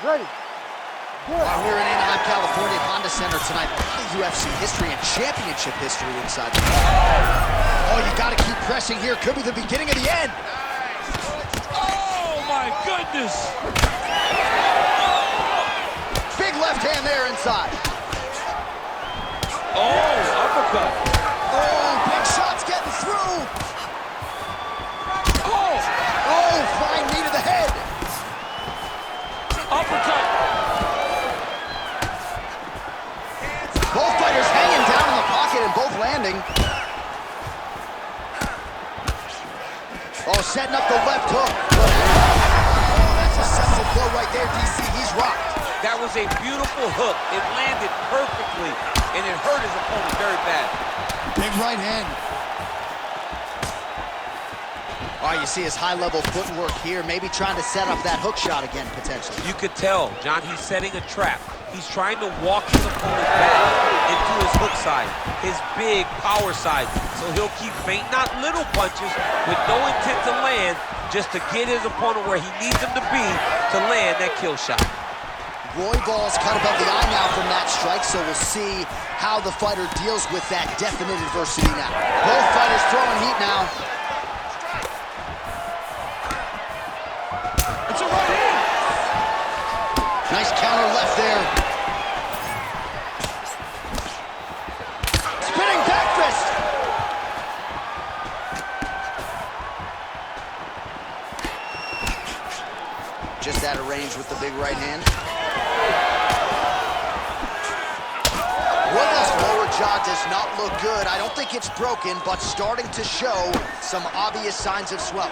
Ready. While we're in Anaheim, California, Honda Center tonight, UFC history and championship history inside the ring. Oh, you gotta keep pressing here. Could be the beginning of the end. Oh, my goodness. Big left hand there inside. Oh, uppercut. Oh, big shots getting through. Oh, flying knee to the head. Uppercut. Both fighters hanging down in the pocket and both landing. Oh, setting up the left hook. Oh, that's a sensible blow right there, DC. He's rocked. That was a beautiful hook. It landed perfectly, and it hurt his opponent very bad. Big right hand. All right, you see his high-level footwork here, maybe trying to set up that hook shot again, potentially. You could tell, John, he's setting a trap. He's trying to walk his opponent back into his hook side, his big power side. So he'll keep feint, not little punches, with no intent to land, just to get his opponent where he needs him to be to land that kill shot. Royval's cut above the eye now from that strike, so we'll see how the fighter deals with that definite adversity now. Both fighters throwing heat now. It's a right hand. Nice counter left there. Spinning back fist. Just out of range with the big right hand. Royval's lower jaw does not look good. I don't think it's broken, but starting to show some obvious signs of swelling.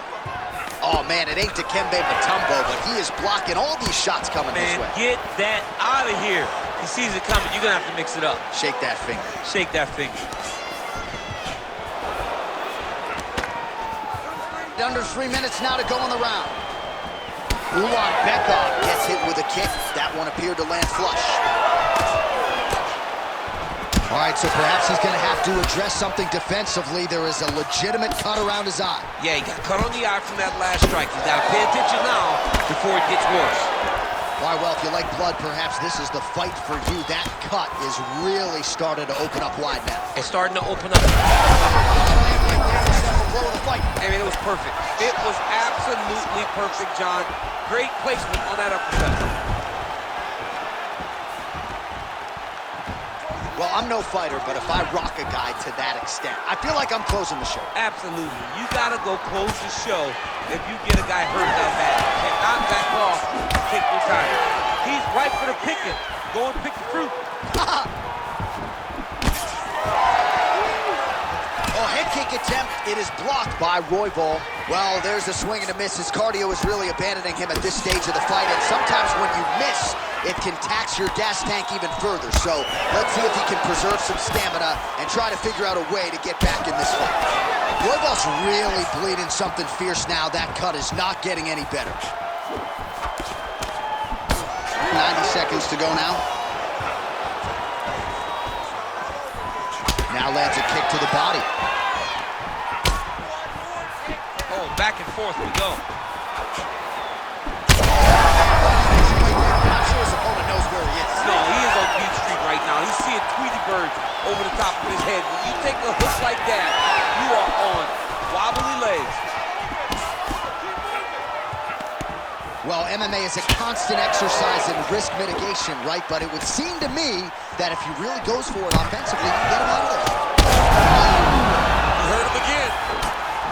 Oh, man, it ain't Dikembe Mutombo, but he is blocking all these shots coming his way. Get that out of here. He sees it coming. You're going to have to mix it up. Shake that finger. Shake that finger. Under 3 minutes now to go in the round. Ulanbekov gets hit with a kick. That one appeared to land flush. All right, so perhaps he's going to have to address something defensively. There is a legitimate cut around his eye. Yeah, he got cut on the eye from that last strike. He's got to pay attention now before it gets worse. All right, well, if you like blood, perhaps this is the fight for you. That cut is really starting to open up wide now. It's starting to open up. Blow of the fight. I mean, it was perfect. It was absolutely perfect, John. Great placement on that uppercut. Well, I'm no fighter, but if I rock a guy to that extent, I feel like I'm closing the show. Absolutely. You got to go close the show if you get a guy hurt that bad. You cannot back off and take your time. He's right for the picking. Go and pick the fruit. Oh, head kick attempt. It is blocked by Royval. Well, there's a swing and a miss. His cardio is really abandoning him at this stage of the fight, and sometimes when you miss, it can tax your gas tank even further. So let's see if he can preserve some stamina and try to figure out a way to get back in this fight. Royval's really bleeding something fierce now. That cut is not getting any better. 90 seconds to go now. Now lands a kick to the body. Oh, back and forth we go. No, he is on Beach Street right now. He's seeing Tweety birds over the top of his head. When you take a hook like that, you are on wobbly legs. Well, MMA is a constant exercise in risk mitigation, right? But it would seem to me that if he really goes for it offensively, you can get him out of there. You heard him again.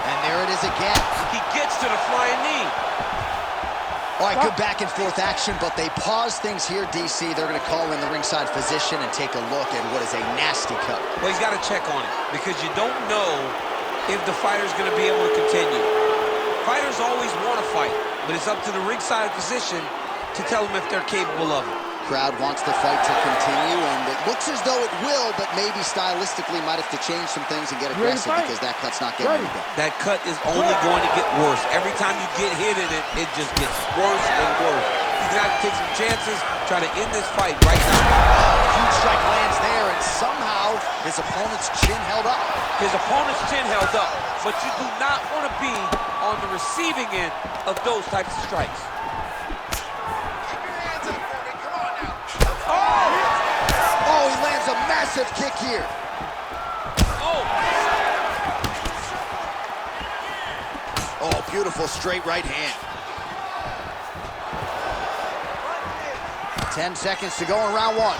And there it is again. He gets to the flying knee. All right, good back and forth action, but they pause things here, DC. They're going to call in the ringside physician and take a look at what is a nasty cut. Well, he's got to check on it because you don't know if the fighter's going to be able to continue. Fighters always want to fight, but it's up to the ringside physician to tell them if they're capable of it. Crowd wants the fight to continue, and it looks as though it will, but maybe stylistically might have to change some things and get aggressive because that cut's not getting any better. That cut is only going to get worse. Every time you get hit in it, it just gets worse and worse. He's got to take some chances, try to end this fight right now. Huge strike lands there, and somehow his opponent's chin held up. His opponent's chin held up, but you do not want to be on the receiving end of those types of strikes. massive kick here. Oh, beautiful straight right hand. 10 seconds to go in round one.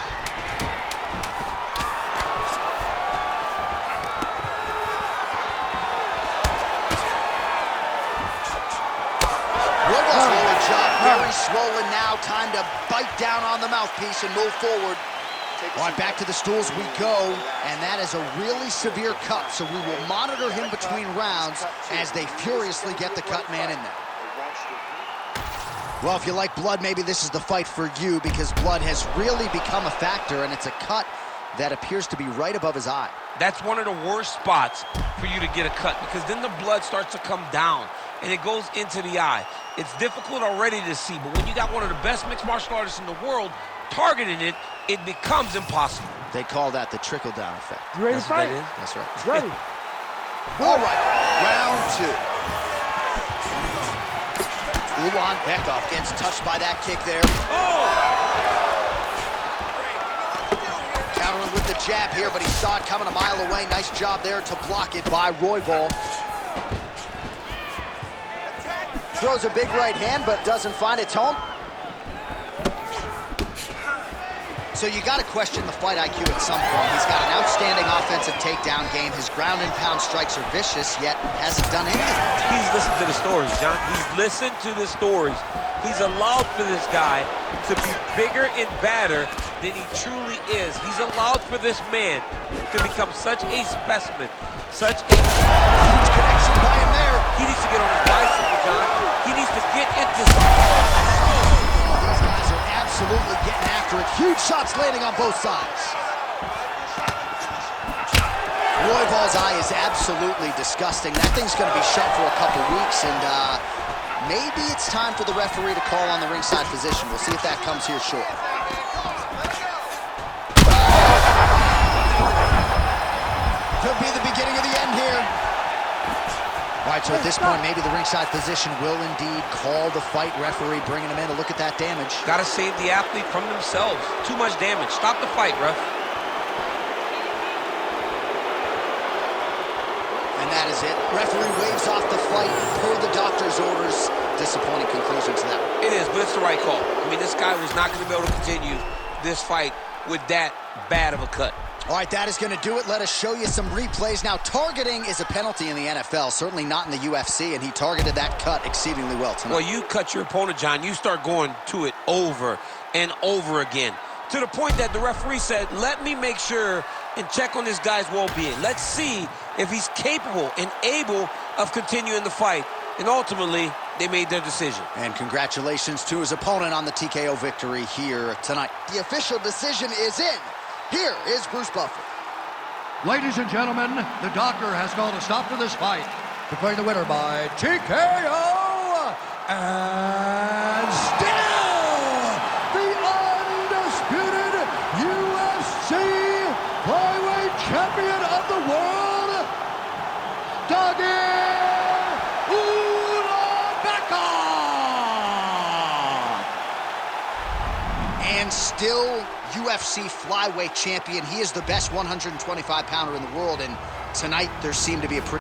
Very swollen now. Time to bite down on the mouthpiece and move forward. All right, back to the stools we go, and that is a really severe cut, so we will monitor him between rounds as they furiously get the cut man in there. Well, if you like blood, maybe this is the fight for you, because blood has really become a factor, and it's a cut that appears to be right above his eye. That's one of the worst spots for you to get a cut, because then the blood starts to come down, and it goes into the eye. It's difficult already to see, but when you got one of the best mixed martial artists in the world targeting it, it becomes impossible. They call that the trickle-down effect. You ready to fight? That's right. It's ready. All right, round two. Ulan Bekov gets touched by that kick there. Countering with the jab here, but he saw it coming a mile away. Nice job there to block it by Royval. Throws a big right hand, but doesn't find its home. So you got to question the fight IQ at some point. He's got an outstanding offensive takedown game. His ground and pound strikes are vicious, yet hasn't done anything. He's listened to the stories, John. He's listened to the stories. He's allowed for this guy to be bigger and badder than he truly is. He's allowed for this man to become such a specimen, such a huge connection by him there. He needs to get on his bicycle, John. He needs to get into something. These guys are absolutely getting after it. Huge shots landing on both sides. Royval's eye is absolutely disgusting. That thing's going to be shut for a couple weeks, and maybe it's time for the referee to call on the ringside physician. We'll see if that comes here short. Could be the beginning of the end here. All right, so at this point, maybe the ringside physician will indeed call the fight referee, bringing him in to look at that damage. Got to save the athlete from themselves. Too much damage. Stop the fight, ref. And that is it. Referee waves off the fight per the doctor's orders. Disappointing conclusion to that. It is, but it's the right call. I mean, this guy was not going to be able to continue this fight with that bad of a cut. All right, that is going to do it. Let us show you some replays. Now, targeting is a penalty in the NFL, certainly not in the UFC, and he targeted that cut exceedingly well tonight. Well, you cut your opponent, John. You start going to it over and over again, to the point that the referee said, let me make sure and check on this guy's well-being. Let's see if he's capable and able of continuing the fight. And ultimately, they made their decision. And congratulations to his opponent on the TKO victory here tonight. The official decision is in. Here is Bruce Buffer. Ladies and gentlemen, the doctor has called a stop to this fight, declaring the winner by TKO, and still the undisputed UFC flyweight champion of the world, and still UFC flyweight champion. He is the best 125-pounder in the world, and tonight there seemed to be a pretty